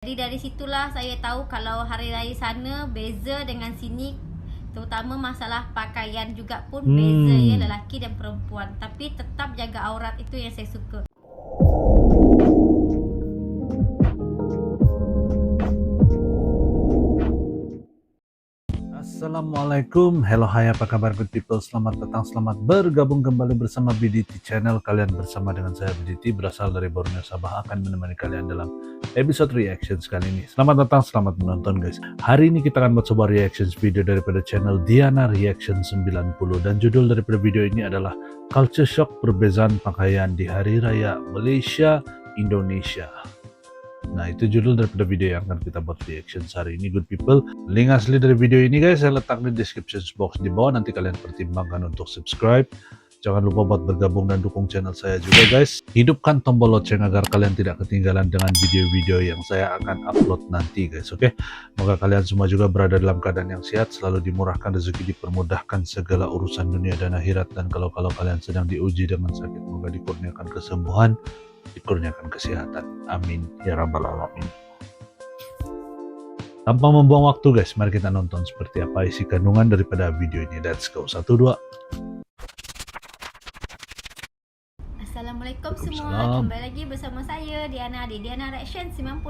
Jadi dari situlah saya tahu kalau hari raya sana beza dengan sini, terutama masalah pakaian juga pun beza ya, lelaki dan perempuan. Tapi tetap jaga aurat, itu yang saya suka. Assalamualaikum, hello hai, apa kabar good people, selamat datang, selamat bergabung kembali bersama BDT Channel. Kalian bersama dengan saya BDT, berasal dari Borneo Sabah, akan menemani kalian dalam episode reactions kali ini. Selamat datang, selamat menonton guys. Hari ini kita akan buat sebuah reactions video daripada channel Diana Reaction 90, dan judul daripada video ini adalah Culture Shock Perbezaan Pakaian di Hari Raya Malaysia Indonesia. Nah, itu judul daripada video yang akan kita buat reaction hari ini good people. Link asli dari video ini guys saya letak di description box di bawah, nanti kalian pertimbangkan untuk subscribe. Jangan lupa buat bergabung dan dukung channel saya juga guys. Hidupkan tombol lonceng agar kalian tidak ketinggalan dengan video-video yang saya akan upload nanti guys, oke? Semoga kalian semua juga berada dalam keadaan yang sehat, selalu dimurahkan rezeki, dipermudahkan segala urusan dunia dan akhirat, dan kalau kalian sedang diuji dengan sakit, semoga dikurniakan kesembuhan, dikurniakan kesehatan, amin ya rabbal alamin. Tanpa membuang waktu guys, mari kita nonton seperti apa isi kandungan daripada video ini. Let's go, 1, 2. Assalamualaikum semua, kembali lagi bersama saya Diana di Diana Reaction 90.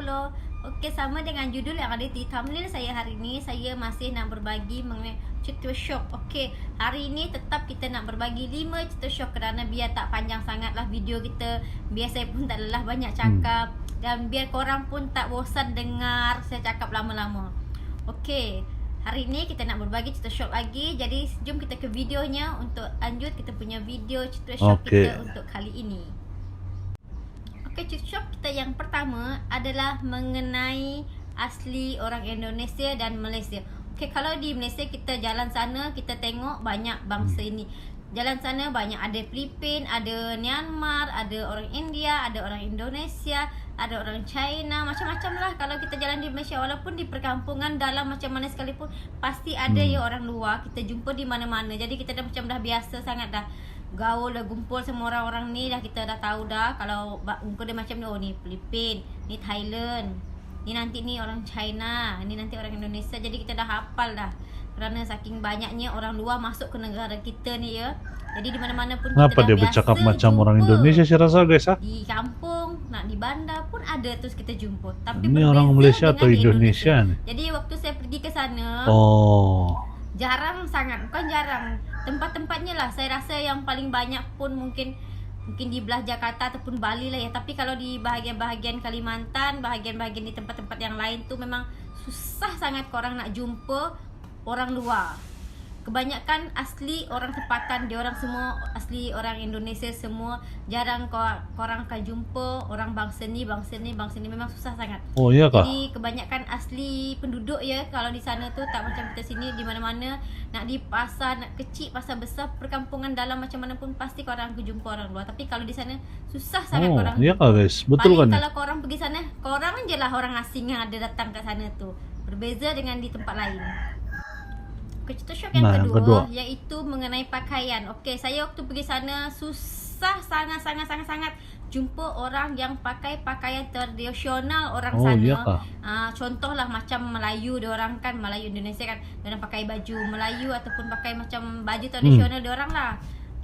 Okey, sama dengan judul yang ada di thumbnail saya hari ini, saya masih nak berbagi mengenai culture shock. Okey, hari ini tetap kita nak berbagi 5 culture shock, kerana biar tak panjang sangatlah video kita, biar saya pun tak lelah banyak cakap, dan biar korang pun tak bosan dengar saya cakap lama-lama. Okey, hari ini kita nak berbagi culture shock lagi. Jadi jom kita ke videonya untuk lanjut kita punya video culture shock kita untuk kali ini. Okey, culture shock kita yang pertama adalah mengenai asli orang Indonesia dan Malaysia. Okey, kalau di Malaysia kita jalan sana, kita tengok banyak bangsa ini. Jalan sana banyak, ada Filipin, ada Myanmar, ada orang India, ada orang Indonesia, ada orang China, macam-macam lah. Kalau kita jalan di Malaysia, walaupun di perkampungan dalam macam mana sekalipun, pasti ada ya orang luar, kita jumpa di mana-mana. Jadi kita dah macam dah biasa sangat dah gaul, dah gumpul semua orang-orang ni, dah kita dah tahu dah kalau muka dia macam ni, oh ni Filipin, ni Thailand, ni nanti ni orang China, ni nanti orang Indonesia. Jadi kita dah hafal dah, kerana saking banyaknya orang luar masuk ke negara kita ni ya. Jadi di mana-mana pun kenapa kita dia dah bercakap biasa macam jumpa. orang Indonesia saya rasa guys ha? Di kampung, nak di bandar pun ada terus kita jumpa. Tapi ini orang Malaysia atau Indonesia nih? Jadi waktu saya pergi ke sana, jarang sangat, bukan jarang, tempat-tempatnya lah saya rasa yang paling banyak pun mungkin di belah Jakarta ataupun Bali lah ya. Tapi kalau di bahagian-bahagian Kalimantan, bahagian-bahagian di tempat-tempat yang lain tu memang susah sangat korang nak jumpa orang luar. Kebanyakan asli orang tempatan, dia orang semua asli orang Indonesia semua. Jarang korang akan jumpa orang bangsa ni, memang susah sangat. Oh iya kah? Jadi kebanyakan asli penduduk ya, kalau di sana tu tak macam kita sini, di mana-mana nak di pasar, nak kecil, pasar besar, perkampungan dalam macam mana pun pasti korang akan jumpa orang luar. Tapi kalau di sana susah sangat korang. Iya kah guys? Betul paling kan? Kalau korang pergi sana, korang je lah orang asing yang ada datang ke sana tu. Berbeza dengan di tempat lain. Culture shock yang kedua iaitu mengenai pakaian. Okey, saya waktu pergi sana susah sangat jumpa orang yang pakai pakaian tradisional orang sana. Iya kah? Contohlah macam Melayu, dia orang kan Melayu Indonesia kan, dia orang pakai baju Melayu ataupun pakai macam baju tradisional dia orang lah.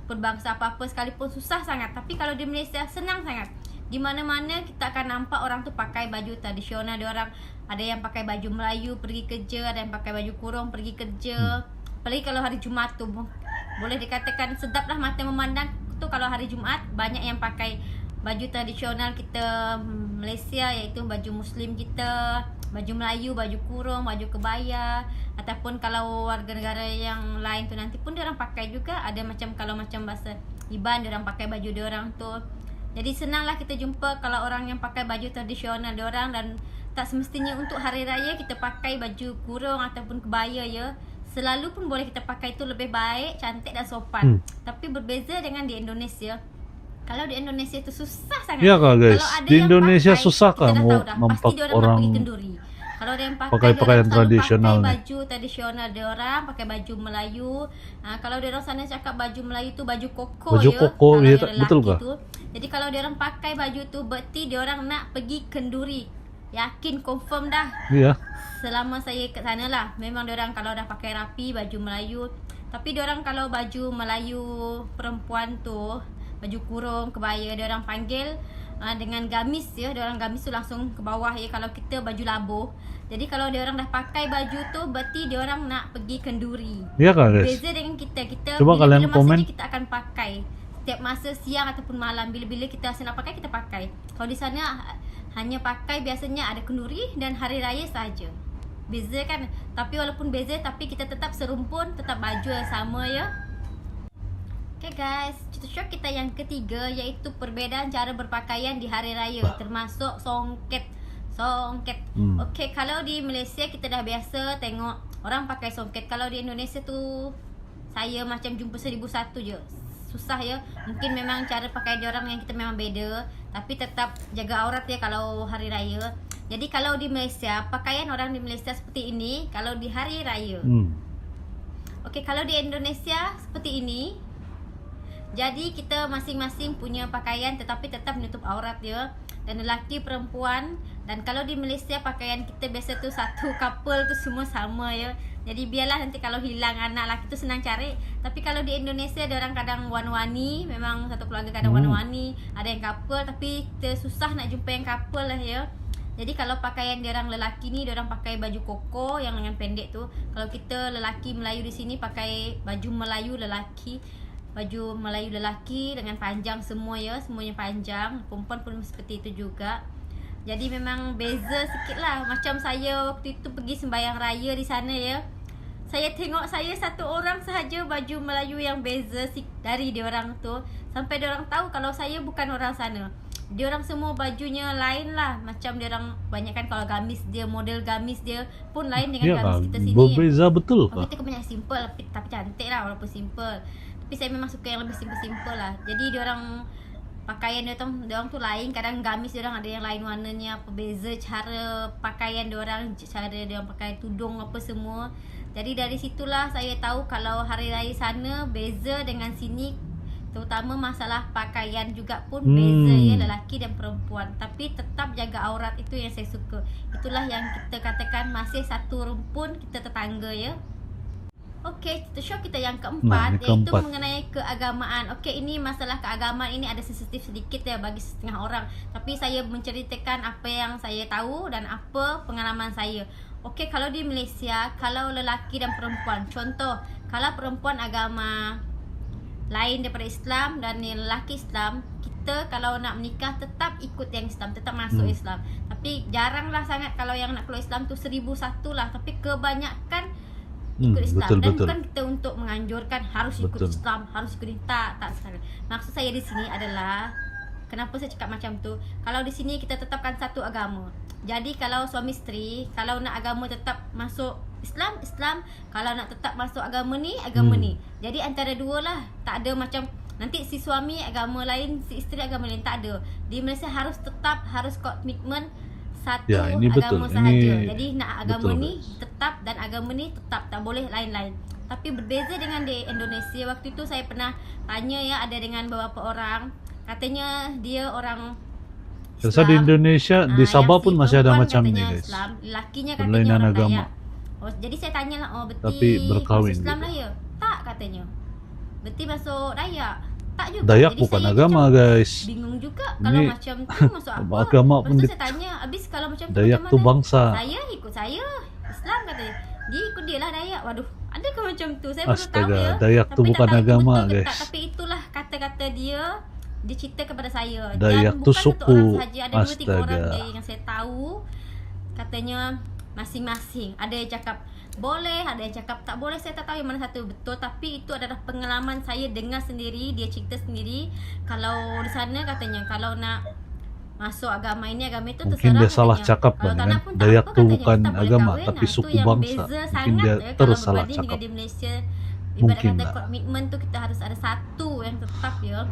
Pun bangsa apa-apa sekalipun susah sangat. Tapi kalau di Malaysia senang sangat. Di mana-mana kita akan nampak orang tu pakai baju tradisional dia orang. Ada yang pakai baju Melayu pergi kerja, ada yang pakai baju kurung pergi kerja. Apalagi kalau hari Jumaat tu, boleh dikatakan sedaplah mata memandang tu kalau hari Jumaat banyak yang pakai baju tradisional kita Malaysia, iaitu baju Muslim kita, baju Melayu, baju kurung, baju kebaya. Ataupun kalau warga negara yang lain tu nanti pun dia orang pakai juga. Ada macam kalau macam bahasa Iban, dia orang pakai baju dia orang tu. Jadi senanglah kita jumpa kalau orang yang pakai baju tradisional dia orang, dan tak semestinya untuk hari raya kita pakai baju kurung ataupun kebaya ya. Selalu pun boleh kita pakai, itu lebih baik, cantik dan sopan. Tapi berbeza dengan di Indonesia. Kalau di Indonesia itu susah sangat. Iya kah guys? Kalau ada Di Indonesia pakai, susah kah mau nampak orang pergi kenduri. Kalau ada yang pakai pakaian tradisional, pakai baju tradisional dia orang, pakai baju Melayu. Kalau dia orang sana cakap baju Melayu tu baju koko baju ya. Koko, ya, betul kah? Jadi kalau dia orang pakai baju tu berarti dia orang nak pergi kenduri. yakin confirm dah. Iya. Selama saya kat sana lah, memang diorang kalau dah pakai rapi baju Melayu. Tapi diorang kalau baju Melayu perempuan tu, baju kurung, kebaya, diorang panggil dengan gamis ya. Diorang gamis tu langsung ke bawah ya. Kalau kita baju labuh. Jadi kalau diorang dah pakai baju tu, berarti diorang nak pergi kenduri. Iya kah guys? Beza dengan kita. Kita Coba bila-bila kalian komen. masanya kita akan pakai. Setiap masa siang ataupun malam, bila-bila kita rasa nak pakai, kita pakai. Kalau di sana hanya pakai biasanya ada kenduri dan hari raya saja. Beza kan? Tapi walaupun beza, tapi kita tetap serumpun, tetap baju yang sama ya. Okay guys, cerita shock kita yang ketiga iaitu perbezaan cara berpakaian di hari raya, termasuk songket. Okay, kalau di Malaysia kita dah biasa tengok orang pakai songket. Kalau di Indonesia tu saya macam jumpa 1001 je. Susah ya. Mungkin memang cara pakai dia orang yang kita memang beda, tapi tetap jaga aurat ya kalau hari raya. Jadi kalau di Malaysia, pakaian orang di Malaysia seperti ini kalau di hari raya. Okey, kalau di Indonesia seperti ini. Jadi kita masing-masing punya pakaian tetapi tetap menutup aurat ya. Dan lelaki, perempuan. Dan kalau di Malaysia pakaian kita biasa tu satu couple tu semua sama ya. Jadi biarlah nanti kalau hilang anak lelaki tu senang cari. Tapi kalau di Indonesia ada orang kadang wani-wani, memang satu keluarga kadang wani-wani, ada yang couple tapi kita susah nak jumpa yang couple lah ya. Jadi kalau pakaian dia orang lelaki ni, dia orang pakai baju koko yang lengan pendek tu. Kalau kita lelaki Melayu di sini pakai baju Melayu lelaki. Baju Melayu lelaki dengan panjang semua ya, semuanya panjang. Perempuan pun seperti itu juga. Jadi memang beza sikit lah. Macam saya waktu itu pergi sembahyang raya di sana ya. Saya tengok saya satu orang sahaja baju Melayu yang beza dari diorang tu. Sampai diorang tahu kalau saya bukan orang sana. Diorang semua bajunya lain lah. Macam diorang banyak kan kalau gamis dia, model gamis dia pun lain dengan gamis kita sini. Berbeza betul kah? Kak? Kita banyak simple tapi cantik lah walaupun simple. Tapi saya memang suka yang lebih simple-simple lah. Jadi diorang pakaian diorang tu lain. Kadang gamis diorang ada yang lain warnanya. Apa beza cara pakaian diorang, cara diorang pakai tudung apa semua. Jadi dari situlah saya tahu kalau hari raya sana beza dengan sini. Terutama masalah pakaian juga pun beza ya, lelaki dan perempuan. Tapi tetap jaga aurat, itu yang saya suka. Itulah yang kita katakan masih satu rumpun, kita tetangga ya. Okey, cerita shock kita yang keempat iaitu mengenai keagamaan. Okey, ini masalah keagamaan ini ada sensitif sedikit ya bagi setengah orang. Tapi saya menceritakan apa yang saya tahu dan apa pengalaman saya. Okey, kalau di Malaysia, kalau lelaki dan perempuan, contoh, kalau perempuan agama lain daripada Islam dan lelaki Islam, kita kalau nak menikah tetap ikut yang Islam, tetap masuk Islam. Tapi jaranglah sangat kalau yang nak keluar Islam tu 1001 lah. Tapi kebanyakan ikut Islam. Dan bukan kita untuk menganjurkan harus ikut Islam, harus ikut ini. Tak sekali. Maksud saya di sini adalah kenapa saya cakap macam tu. Kalau di sini kita tetapkan satu agama. Jadi kalau suami isteri, kalau nak agama tetap masuk Islam. Kalau nak tetap masuk agama ni, ni. Jadi antara dua lah. Tak ada macam nanti si suami agama lain, si isteri agama lain. Tak ada. Di Malaysia harus komitmen satu agama sahaja. Jadi nak agama ni tetap dan agama ni tetap, tak boleh lain-lain. Tapi berbeza dengan di Indonesia. Waktu itu saya pernah tanya ya, ada dengan beberapa orang, katanya dia orang Islam. Di Indonesia, di Sabah pun masih ada macam ni guys. Islam, lakinya katanya orang agama. Jadi saya tanya lah, berarti tapi berkahwin Islam lah ya? Tak katanya. Berarti masuk Dayak? Tak juga. Dayak jadi bukan agama guys. Bingung juga kalau Ini macam tu masuk apa. Agama pun saya tanya, habis kalau macam tu Dayak macam tu mana? bangsa. Saya ikut saya Islam katanya. Dia ikut dia lah Dayak. Waduh, adakah macam tu? Saya baru tahu ya. Dayak tu bukan agama guys. Tapi itulah kata-kata dia cerita kepada saya. Dayak dan tu bukan satu suku. orang sahaja, ada 2-3 orang dia yang saya tahu. Katanya masing-masing. Ada yang cakap boleh, ada yang cakap tak boleh. Saya tak tahu yang mana satu betul. Tapi itu adalah pengalaman saya dengar sendiri. Dia cerita sendiri. Kalau di sana katanya, kalau nak masuk agama ini, agama itu terserah. Mungkin dia salah katanya. cakap kan. Dayak tu bukan agama, tapi suku bangsa. Mungkin dia tersalah cakap. Di Malaysia, mungkin ibarat kata komitmen tu kita harus ada satu yang tetap ya.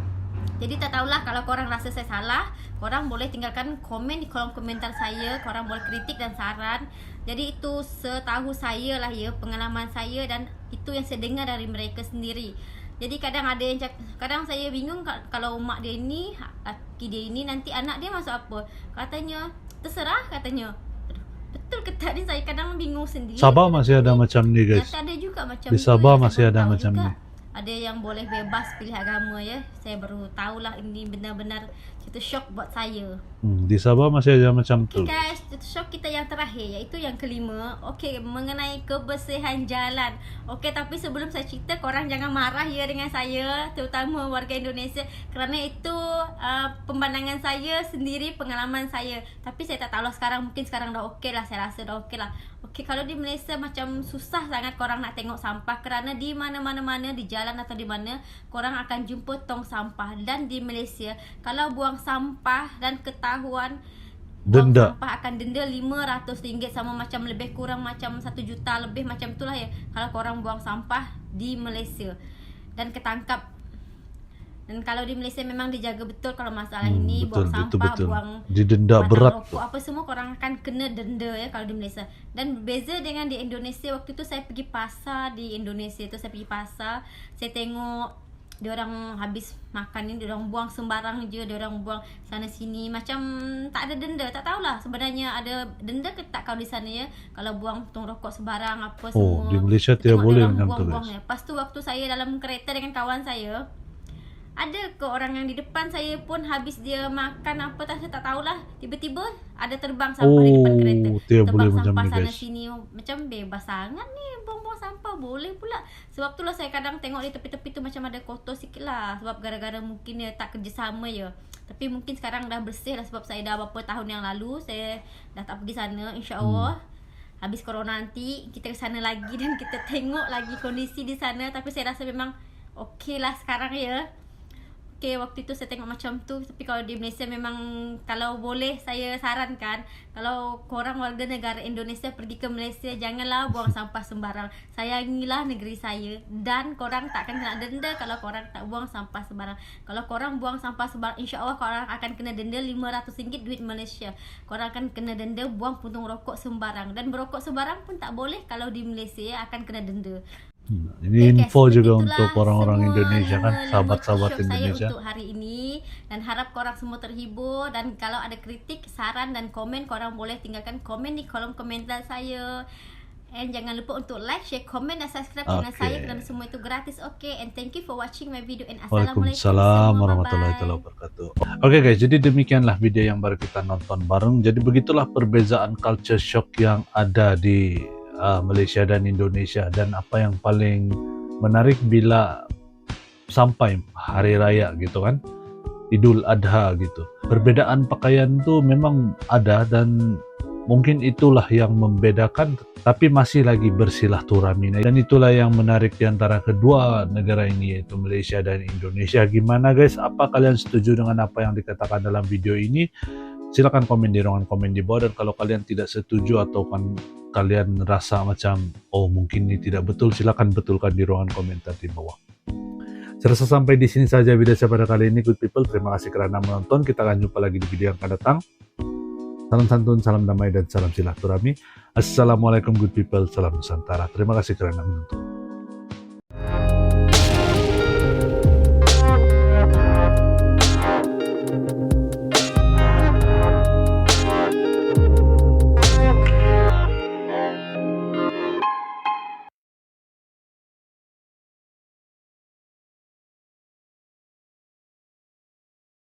Jadi tak tahulah, kalau korang rasa saya salah, korang boleh tinggalkan komen di kolom komentar saya. Korang boleh kritik dan saran. Jadi itu setahu saya lah ya, pengalaman saya, dan itu yang saya dengar dari mereka sendiri. Jadi kadang ada yang kadang saya bingung kalau mak dia ni, laki dia ini, nanti anak dia masuk apa. Katanya terserah katanya. Aduh, betul ke tak ni, saya kadang bingung sendiri. Sabah masih ada macam ni guys. Ternyata ada juga macam Di tu Sabah ya, saya masih baru ada tahu macam juga. ni. Ada yang boleh bebas pilih agama ya. Saya baru tahulah, ini benar-benar itu shock buat saya. Di Sabah masih ada macam tu. Okay guys, itu shock kita yang terakhir, iaitu yang kelima. Okay, mengenai kebersihan jalan. Okay, tapi sebelum saya cerita, korang jangan marah ya dengan saya, terutama warga Indonesia, kerana itu pemandangan saya sendiri, pengalaman saya. Tapi saya tak tahu lah sekarang, mungkin sekarang dah okay lah, saya rasa dah okay lah. Okay, kalau di Malaysia macam susah sangat korang nak tengok sampah, kerana di mana-mana di jalan atau di mana korang akan jumpa tong sampah. Dan di Malaysia, kalau buang sampah dan ketahuan buang Denda. sampah akan denda RM500, sama macam lebih kurang macam 1 juta lebih, macam itulah ya, kalau korang buang sampah di Malaysia dan ketangkap. Dan kalau di Malaysia memang dijaga betul kalau masalah ini, betul, buang sampah, betul. buang Didenda batang berat rokok, apa semua korang akan kena denda ya kalau di Malaysia. Dan beza dengan di Indonesia, waktu tu saya pergi pasar di Indonesia tu, saya pergi pasar, saya tengok diorang habis makan ni, diorang buang sembarang je, diorang buang sana sini, macam tak ada denda. Tak tahulah sebenarnya ada denda ke tak kalau di sana ya, kalau buang puntung rokok sembarang apa semua. di Malaysia Saya tidak tengok boleh diorang macam tu buang-buang guys. ya. Lepas tu waktu saya dalam kereta dengan kawan saya, ada ke orang yang di depan saya pun habis dia makan apa tak, saya tak tahulah, tiba-tiba ada terbang sampah di depan kereta. Tidak boleh Terbang macam sampah ni sana guys. sini, macam bebas sangat ni buang-buang sampah, boleh pula. Sebab itulah saya kadang tengok di tepi-tepi tu macam ada kotor sikit lah, sebab gara-gara mungkin dia tak kerjasama ya. Tapi mungkin sekarang dah bersih lah, sebab saya dah beberapa tahun yang lalu saya dah tak pergi sana. InsyaAllah habis corona nanti kita ke sana lagi dan kita tengok lagi kondisi di sana. Tapi saya rasa memang okey lah sekarang ya. Okay, waktu itu saya tengok macam tu. Tapi kalau di Malaysia memang, kalau boleh saya sarankan, kalau korang warga negara Indonesia pergi ke Malaysia, janganlah buang sampah sembarang. Sayangilah negeri saya, dan korang takkan kena denda kalau korang tak buang sampah sembarang. Kalau korang buang sampah sembarang, insya-Allah korang akan kena denda RM500 duit Malaysia. Korang akan kena denda buang puntung rokok sembarang, dan merokok sembarang pun tak boleh kalau di Malaysia akan kena denda. Ini info guys, juga itulah untuk orang-orang semua Indonesia kan, 5 sahabat-sahabat shock saya Indonesia. untuk hari ini, dan harap korang semua terhibur. Dan kalau ada kritik, saran dan komen, korang boleh tinggalkan komen di kolom komentar saya. And jangan lupa untuk like, share, komen dan subscribe channel saya, kerana semua itu gratis. Okay, and thank you for watching my video, and assalamualaikum Waalaikumsalam semua. warahmatullahi Bye-bye. wabarakatuh. Oke guys, jadi demikianlah video yang baru kita nonton bareng. Jadi begitulah perbezaan culture shock yang ada di Malaysia dan Indonesia, dan apa yang paling menarik bila sampai hari raya gitu kan, Idul Adha gitu. Perbedaan pakaian tuh memang ada, dan mungkin itulah yang membedakan, tapi masih lagi bersilaturahmi. Dan itulah yang menarik di antara kedua negara ini, yaitu Malaysia dan Indonesia. Gimana guys? Apa kalian setuju dengan apa yang dikatakan dalam video ini? Silakan komen di ruangan komen di bawah. Dan kalau kalian tidak setuju atau kan kalian rasa macam mungkin ini tidak betul, silakan betulkan di ruangan komentar di bawah. Saya rasa sampai di sini saja video saya pada kali ini, good people. Terima kasih karena menonton. Kita akan jumpa lagi di video yang akan datang. Salam santun, salam damai, dan salam silaturahmi. Assalamualaikum good people, salam Nusantara. Terima kasih kerana menonton.